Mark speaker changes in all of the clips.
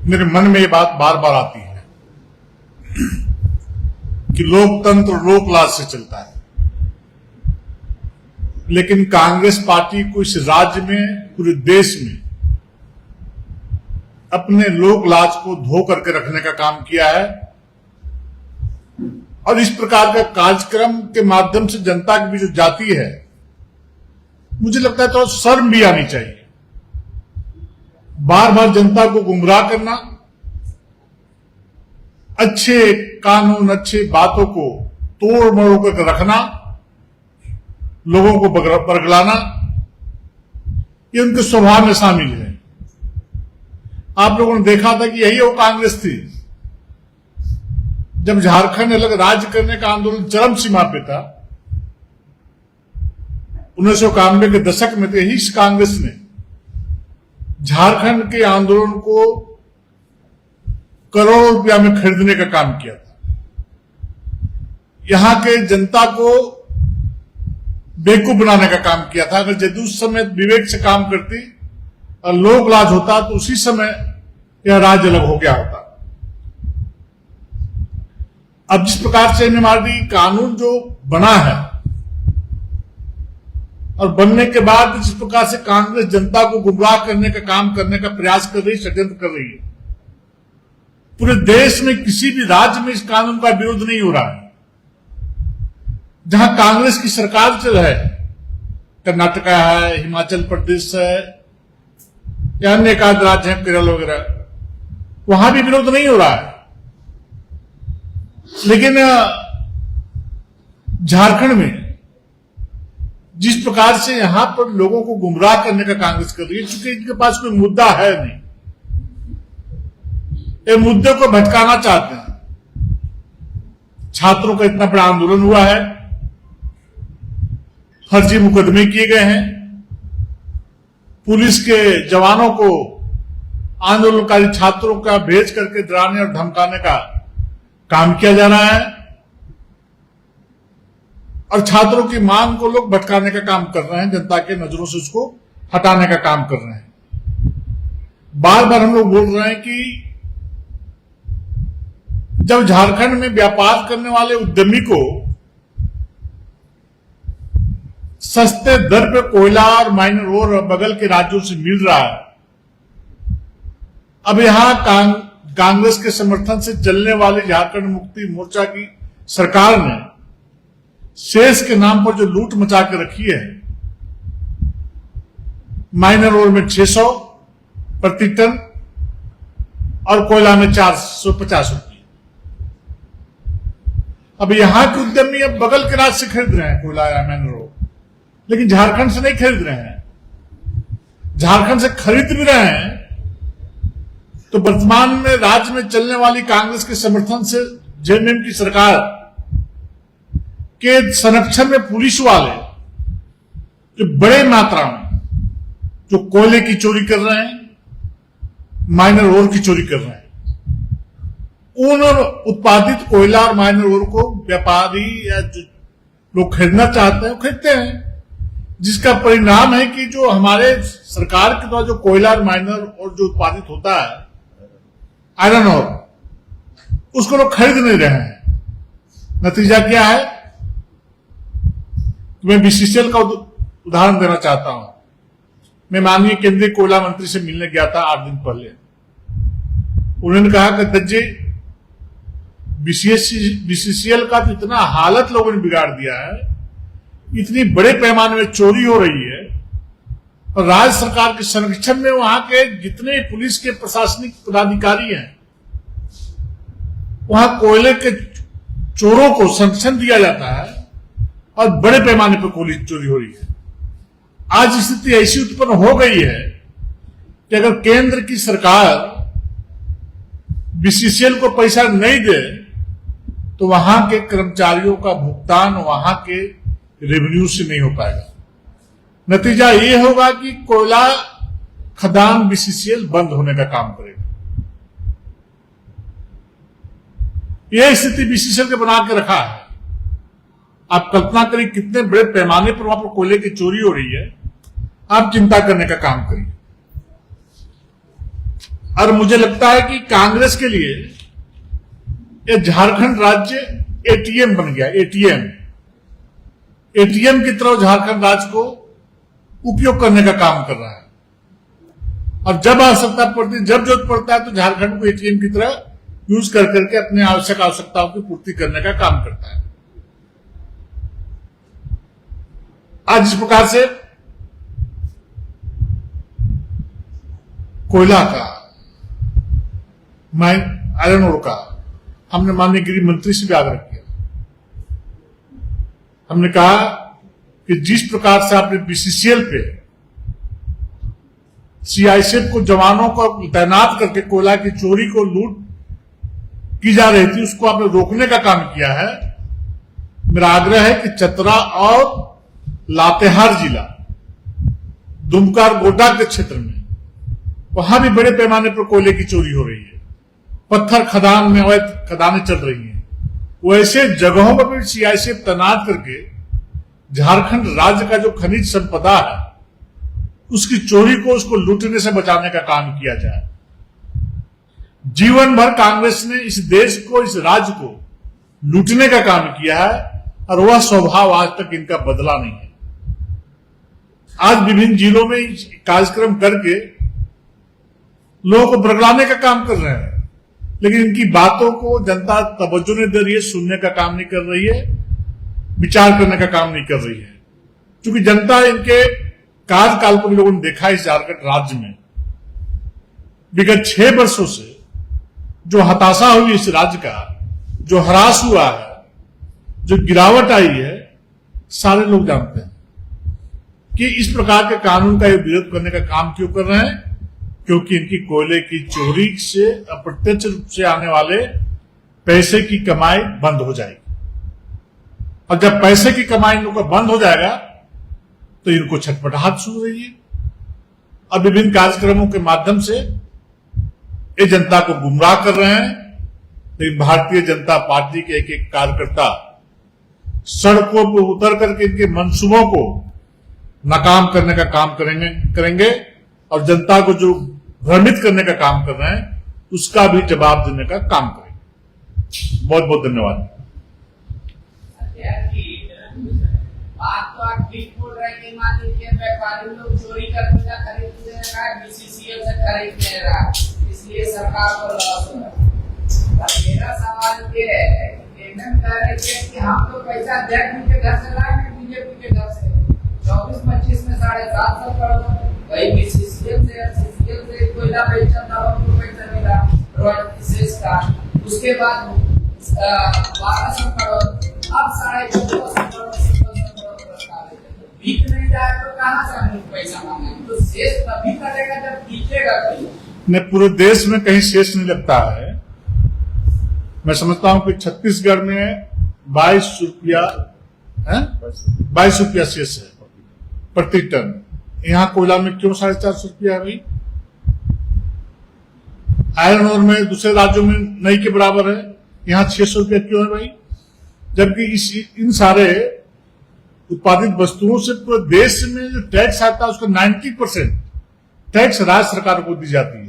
Speaker 1: मेरे मन में ये बात बार बार आती है कि लोकतंत्र लोकलाज से चलता है, लेकिन कांग्रेस पार्टी को इस राज्य में, पूरे देश में अपने लोकलाज को धो करके रखने का काम किया है। और इस प्रकार का कार्यक्रम के माध्यम से जनता की भी जो जाति है, मुझे लगता है तो शर्म भी आनी चाहिए। बार बार जनता को गुमराह करना, अच्छे कानून, अच्छे बातों को तोड़ मरोड़ कर रखना, लोगों को बरगलाना, ये उनके स्वभाव में शामिल है। आप लोगों ने देखा था कि यही वो कांग्रेस थी जब झारखंड अलग राज्य करने का आंदोलन चरम सीमा पे था, 1991 के दशक में, तो यही कांग्रेस ने झारखंड के आंदोलन को करोड़ों रुपया में खरीदने का काम किया था। यहां के जनता को बेवकूफ बनाने का काम किया था। अगर जदयू उस समय विवेक से काम करती और लोकलाज होता तो उसी समय यह राज्य अलग हो गया होता। अब जिस प्रकार से एमएमआरडी कानून जो बना है और बनने के बाद जिस प्रकार से कांग्रेस जनता को गुमराह करने का काम करने का प्रयास कर रही, षड्यंत्र कर रही है, पूरे देश में किसी भी राज्य में इस कानून का विरोध नहीं हो रहा है। जहां कांग्रेस की सरकार चल रही है, कर्नाटका है, हिमाचल प्रदेश है या अन्य एक आध राज्य है, केरल वगैरह, वहां भी विरोध नहीं हो रहा है। लेकिन झारखंड में जिस प्रकार से यहां पर लोगों को गुमराह करने का कांग्रेस कर रही है, चूंकि इनके पास कोई मुद्दा है नहीं, ये मुद्दे को भटकाना चाहते हैं। छात्रों का इतना बड़ा आंदोलन हुआ है, फर्जी मुकदमे किए गए हैं, पुलिस के जवानों को आंदोलनकारी छात्रों का भेज करके डराने और धमकाने का काम किया जा रहा है, और छात्रों की मांग को लोग भटकाने का काम कर रहे हैं, जनता के नजरों से उसको हटाने का काम कर रहे हैं। बार बार हम लोग बोल रहे हैं कि जब झारखंड में व्यापार करने वाले उद्यमी को सस्ते दर पे कोयला और माइनर ओर बगल के राज्यों से मिल रहा है, अब यहां कांग्रेस के समर्थन से चलने वाली झारखंड मुक्ति मोर्चा की सरकार ने सेस के नाम पर जो लूट मचा के रखी है, माइनर ओर में 600 प्रति टन और कोयला में 450 रुपये। अब यहां के उद्यमी अब बगल के राज्य से खरीद रहे हैं कोयला या माइनर ओर, लेकिन झारखंड से नहीं खरीद रहे हैं। झारखंड से खरीद भी रहे हैं तो वर्तमान में राज्य में चलने वाली कांग्रेस के समर्थन से जेएमएम की सरकार के संरक्षण में पुलिस वाले जो बड़े मात्रा में जो कोयले की चोरी कर रहे हैं, माइनर ओर की चोरी कर रहे हैं, उन उत्पादित कोयला और माइनर ओर को व्यापारी या जो लोग खरीदना चाहते हैं वो खरीदते हैं, जिसका परिणाम है कि जो हमारे सरकार के द्वारा जो कोयला और माइनर और जो उत्पादित होता है, आयरन ओर, उसको लोग खरीद नहीं रहे हैं। नतीजा क्या है? मैं बीसीसीएल का उदाहरण देना चाहता हूं। मैं माननीय केंद्रीय कोयला मंत्री से मिलने गया था 8 दिन पहले। उन्होंने कहा कि दज्जे बीसीसीएल का तो इतना हालत लोगों ने बिगाड़ दिया है, इतनी बड़े पैमाने में चोरी हो रही है, और राज्य सरकार के संरक्षण में वहां के जितने पुलिस के प्रशासनिक पदाधिकारी हैं, वहां कोयले के चोरों को संरक्षण दिया जाता है और बड़े पैमाने पर कोयले की चोरी हो रही है। आज स्थिति ऐसी उत्पन्न हो गई है कि अगर केंद्र की सरकार बीसीसीएल को पैसा नहीं दे तो वहां के कर्मचारियों का भुगतान वहां के रेवेन्यू से नहीं हो पाएगा। नतीजा ये होगा कि कोयला खदान बीसीसीएल बंद होने का काम करेगा। यह स्थिति बीसीसीएल के बना के रखा है। आप कल्पना करिए कितने बड़े पैमाने पर वहां पर कोयले की चोरी हो रही है। आप चिंता करने का काम करिए। और मुझे लगता है कि कांग्रेस के लिए ये झारखंड राज्य एटीएम बन गया। एटीएम की तरह झारखंड राज्य को उपयोग करने का काम कर रहा है, और जब आवश्यकता पड़ती है, जब जरूरत पड़ता है, तो झारखंड को एटीएम की तरह यूज कर करके अपने आवश्यकताओं की पूर्ति करने का काम करता है। आज जिस प्रकार से कोयला का, आयरन ओर का हमने माननीय गृह मंत्री से भी आग्रह किया। हमने कहा कि जिस प्रकार से आपने बीसीसीएल पे सीआईएसएफ को जवानों को तैनात करके कोयला की चोरी को लूट की जा रही थी, उसको आपने रोकने का काम किया है। मेरा आग्रह है कि चतरा और लातेहार जिला, दुमका और गोड्डा के क्षेत्र में, वहां भी बड़े पैमाने पर कोयले की चोरी हो रही है, पत्थर खदान में अवैध खदानें चल रही हैं। वैसे जगहों पर भी सीआईएसएफ तैनात करके झारखंड राज्य का जो खनिज संपदा है उसकी चोरी को, उसको लूटने से बचाने का काम किया जाए। जीवन भर कांग्रेस ने इस देश को, इस राज्य को लूटने का काम किया है, और वह स्वभाव आज तक इनका बदला नहीं है। आज विभिन्न जिलों में कार्यक्रम करके लोगों को बरगलाने का काम कर रहे हैं, लेकिन इनकी बातों को जनता तवज्जो नहीं दे रही है, सुनने का काम नहीं कर रही है, विचार करने का काम नहीं कर रही है। क्योंकि जनता इनके कार्यकाल को लोगों ने देखा इस झारखंड राज्य में विगत 6 वर्षों से जो हताशा हुई इस राज्य का, जो ह्रास हुआ है, जो गिरावट आई है, सारे लोग जानते हैं कि इस प्रकार के कानून का विरोध करने का काम क्यों कर रहे हैं। क्योंकि इनकी कोयले की चोरी से अप्रत्यक्ष रूप से आने वाले पैसे की कमाई बंद हो जाएगी, और जब पैसे की कमाई इन लोगों का बंद हो जाएगा तो इनको छटपटाहट शुरू रही है। अब विभिन्न कार्यक्रमों के माध्यम से ये जनता को गुमराह कर रहे हैं, लेकिन भारतीय जनता पार्टी के एक एक कार्यकर्ता सड़कों पर उतर करके इनके मंसूबों को नाकाम करने का काम करेंगे, और जनता को जो भ्रमित करने का काम कर रहे हैं उसका भी जवाब देने का काम करेंगे। बहुत बहुत धन्यवाद।
Speaker 2: बात तो आप ठीक बोल रहे हैं कि मान लीजिए व्यापारी लोग चोरी करके खरीद ले रहा है, बीसीसीएल से खरीद ले रहा है, इसलिए सरकार को लॉस हो रहा है। मेरा सवाल ये है कि हम तो पैसा जेटली के घर से लाएंगे, बीजेपी के घर से 24-25 में 750 करोड़, वही बीसीसीएल से एफसीसीएल से कोयला बेचा था, उनको पैसा मिला रॉयल्टी सेस का, उसके बाद 1200 करोड़, अब 1450 करोड़ बीत नहीं जाए तो कहां से हम पैसा मांगेंगे? तो शेष तभी करेगा जब बीतेगा कोई।
Speaker 1: नहीं, पूरे देश में कहीं शेष नहीं लगता है। मैं समझता हूं कि छत्तीसगढ़ में 22 रुपया शेष है प्रति टन। यहां कोयला में क्यों 450 रुपया है भाई? आयरन ओर में दूसरे राज्यों में नहीं के बराबर है, यहां 600 रुपया क्यों है भाई? जबकि इन सारे उत्पादित वस्तुओं से पूरे देश में जो टैक्स आता है उसका 90% टैक्स राज्य सरकार को दी जाती है।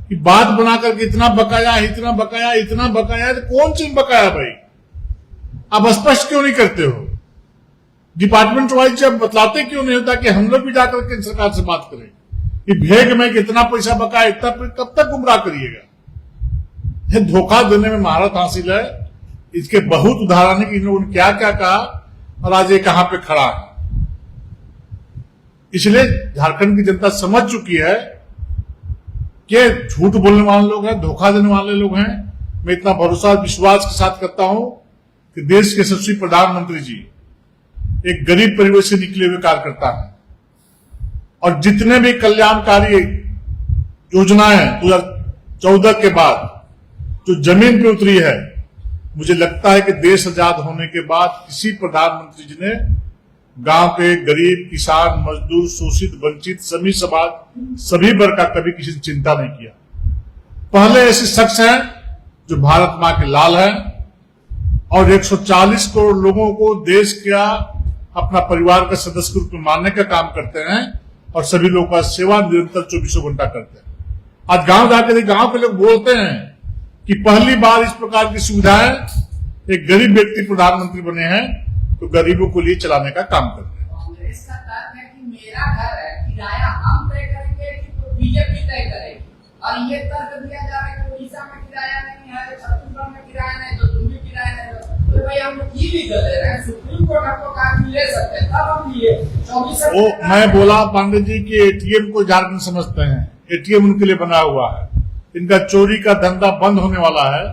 Speaker 1: कि बात बना करके इतना बकाया, इतना बकाया, इतना बकाया, तो कौन चीज बकाया भाई? आप स्पष्ट क्यों नहीं करते हो? डिपार्टमेंट वाइज जब बतलाते क्यों नहीं होता कि हम लोग भी जाकर के सरकार से बात करें कि भेग में कितना पैसा बकाया, इतना कब तक गुमराह करिएगा? धोखा देने में महारत हासिल है। इसके बहुत उदाहरण है कि इन लोगों ने क्या क्या कहा और आज ये कहां पे खड़ा है। इसलिए झारखंड की जनता समझ चुकी है कि झूठ बोलने वाले लोग हैं, धोखा देने वाले लोग हैं। मैं इतना भरोसा विश्वास के साथ करता हूं कि देश के यशस्वी प्रधानमंत्री जी एक गरीब परिवार से निकले हुए कार्यकर्ता हैं, और जितने भी कल्याणकारी योजनाएं 2014 के बाद जो जमीन पे उतरी है, मुझे लगता है कि देश आजाद होने के बाद किसी प्रधानमंत्री जी ने गांव के गरीब, किसान, मजदूर, शोषित, वंचित सभी वर्ग का कभी किसी ने चिंता नहीं किया। पहले ऐसे शख्स हैं जो भारत मां के लाल हैं और 140 करोड़ लोगों को देश का अपना परिवार का सदस्य के रूप में मानने का काम करते हैं, और सभी लोगों का सेवा निरंतर 24 घंटा करते हैं। आज गांव जाकर गांव के लोग बोलते हैं कि पहली बार इस प्रकार की सुविधाएं एक गरीब व्यक्ति प्रधानमंत्री बने हैं तो गरीबों को लिए चलाने का काम कर रहे हैं।
Speaker 2: कांग्रेस का तर्क है कि मेरा घर है, किराया हम तय करेंगे कि तो बीजेपी तय करेगी, और ये तर्क दिया जा रहा है कि उड़ीसा में किराया नहीं है, छत्तीसगढ़ में किराया नहीं, तो तुम भी किराया नहीं दो। तो भाई हम लोग की भी दे रहे हैं, सुप्रीम कोर्ट हमको कहा कि ले सकते हैं, तब हम लिए 24
Speaker 1: वो मैं बोला पांडे जी की एटीएम को झारखंड समझते हैं, एटीएम उनके लिए बना हुआ है, इनका चोरी का धंधा बंद होने वाला है,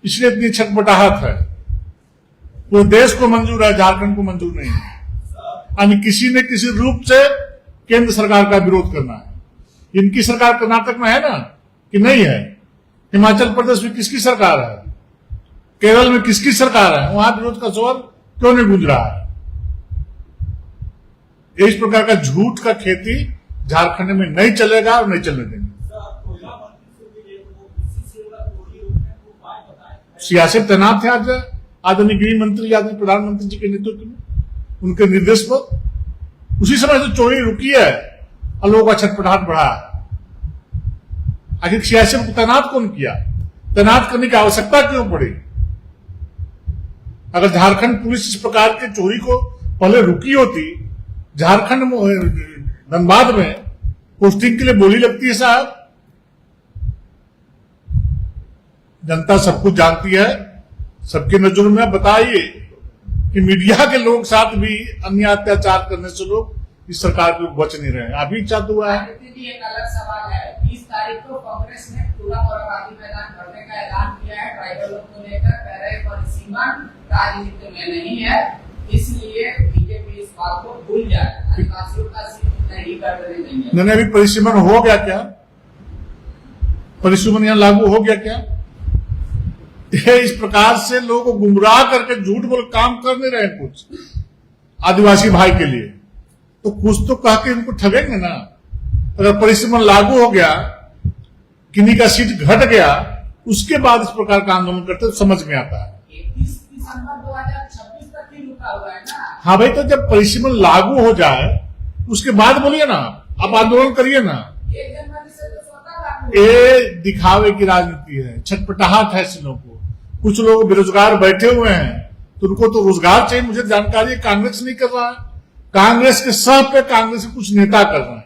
Speaker 1: इसलिए इतनी छटपटाहट है। पूरे देश को मंजूर है, झारखंड को मंजूर नहीं है। यानी किसी न किसी रूप से केंद्र सरकार का विरोध करना है। इनकी सरकार कर्नाटक में है ना कि नहीं है, हिमाचल प्रदेश में किसकी सरकार है, केरल में किसकी सरकार है, वहां विरोध का स्वर क्यों नहीं गूंज रहा है। इस प्रकार का झूठ का खेती झारखंड में नहीं चलेगा और नहीं चलने देंगे। सियासत तैनात थे आज आदरणीय गृह मंत्री आदरणीय प्रधानमंत्री जी के नेतृत्व में, उनके निर्देश पर उसी समय से चोरी रुकी है और लोगों का छटपटाहट बढ़ा है। आखिर सियासत को तैनात कौन किया, तैनात करने की आवश्यकता क्यों पड़ी? अगर झारखंड पुलिस इस प्रकार के चोरी को पहले रुकी होती, झारखंड धनबाद में पोस्टिंग के लिए बोली लगती है साहब। जनता सब कुछ जानती है, सबके नजरों में बताइए कि मीडिया के लोग साथ भी अन्य अत्याचार करने से लोग इस सरकार को बच नहीं रहे हैं। अभी चाहत हुआ है।
Speaker 2: एक अलग सवाल है, 20 तारीख को कांग्रेस ने पूरा मोरहाबादी मैदान भरने का ऐलान किया है, ट्राइबल को लेकर कह रहे परिसीमन राजनीति में नहीं है, इसलिए बीजेपी इस बात को भूल जाए, आदिवासियों का सीट नहीं करने देंगे।
Speaker 1: मैंने अभी परिसीमन हो गया क्या? परिसीमन यहां लागू हो गया क्या? इस प्रकार से लोगों को गुमराह करके झूठ बोल काम कर नहीं रहे कुछ आदिवासी भाई के लिए, तो कुछ तो कह के इनको ठगेंगे ना। अगर परिसीमन लागू हो गया, किन्हीं का सीट घट गया, उसके बाद इस प्रकार का आंदोलन करते तो समझ में आता है।
Speaker 2: 31 दिसंबर 2026 तक ही रुका हुआ है ना।
Speaker 1: हाँ भाई, तो जब परिसीमन लागू हो जाए उसके बाद बोलिए ना, आप आंदोलन करिए ना।
Speaker 2: 1 जनवरी से तो स्वतः लागू
Speaker 1: ये दिखावे की राजनीति है, छटपटाहट है ऐसे लोगों को। कुछ लोग बेरोजगार बैठे हुए हैं तो उनको तो रोजगार चाहिए। मुझे जानकारी कांग्रेस नहीं कर रहा है, कांग्रेस के सह पे कांग्रेस के कुछ नेता कर रहे हैं।